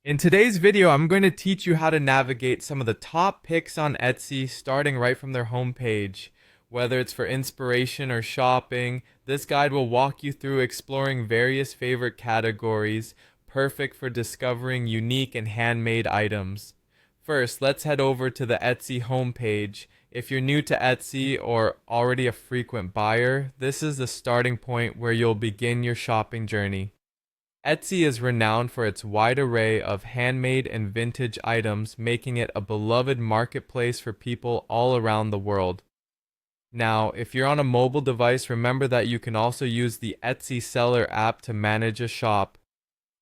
In today's video, I'm going to teach you how to navigate some of the top picks on Etsy starting right from their homepage. Whether it's for inspiration or shopping, this guide will walk you through exploring various favorite categories, perfect for discovering unique and handmade items. First, let's head over to the Etsy homepage. If you're new to Etsy or already a frequent buyer, this is the starting point where you'll begin your shopping journey. Etsy is renowned for its wide array of handmade and vintage items, making it a beloved marketplace for people all around the world. Now, if you're on a mobile device, remember that you can also use the Etsy Seller app to manage a shop.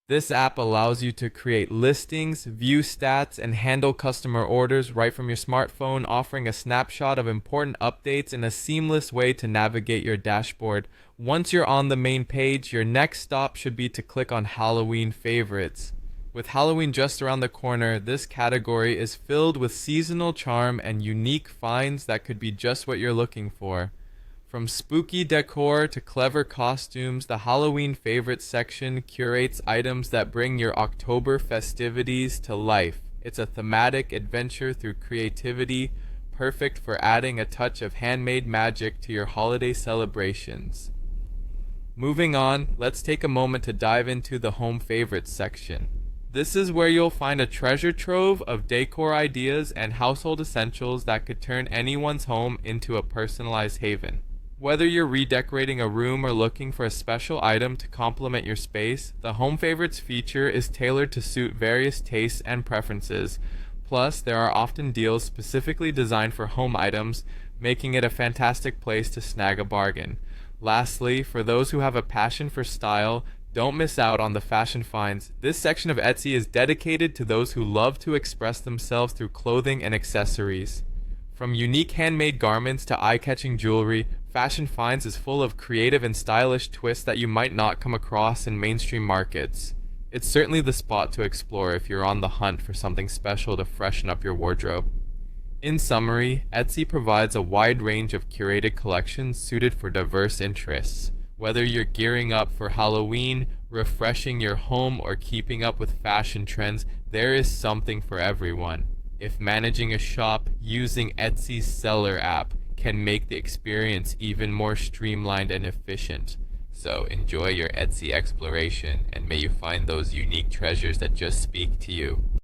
This app allows you to create listings, view stats, and handle customer orders right from your smartphone, offering a snapshot of important updates and a seamless way to navigate your dashboard. Once you're on the main page, your next stop should be to click on Halloween favorites. With Halloween just around the corner, this category is filled with seasonal charm and unique finds that could be just what you're looking for. From spooky decor to clever costumes, the Halloween favorites section curates items that bring your October festivities to life. It's a thematic adventure through creativity, perfect for adding a touch of handmade magic to your holiday celebrations. Moving on, let's take a moment to dive into the home favorites section. This is where you'll find a treasure trove of decor ideas and household essentials that could turn anyone's home into a personalized haven. Whether you're redecorating a room or looking for a special item to complement your space, the Home Favorites feature is tailored to suit various tastes and preferences. Plus, there are often deals specifically designed for home items, making it a fantastic place to snag a bargain. Lastly, for those who have a passion for style, don't miss out on the fashion finds. This section of Etsy is dedicated to those who love to express themselves through clothing and accessories. From unique handmade garments to eye-catching jewelry, Fashion Finds is full of creative and stylish twists that you might not come across in mainstream markets. It's certainly the spot to explore if you're on the hunt for something special to freshen up your wardrobe. In summary, Etsy provides a wide range of curated collections suited for diverse interests. Whether you're gearing up for Halloween, refreshing your home, or keeping up with fashion trends, there is something for everyone. If managing a shop using Etsy's Seller app can make the experience even more streamlined and efficient. So enjoy your Etsy exploration, and may you find those unique treasures that just speak to you.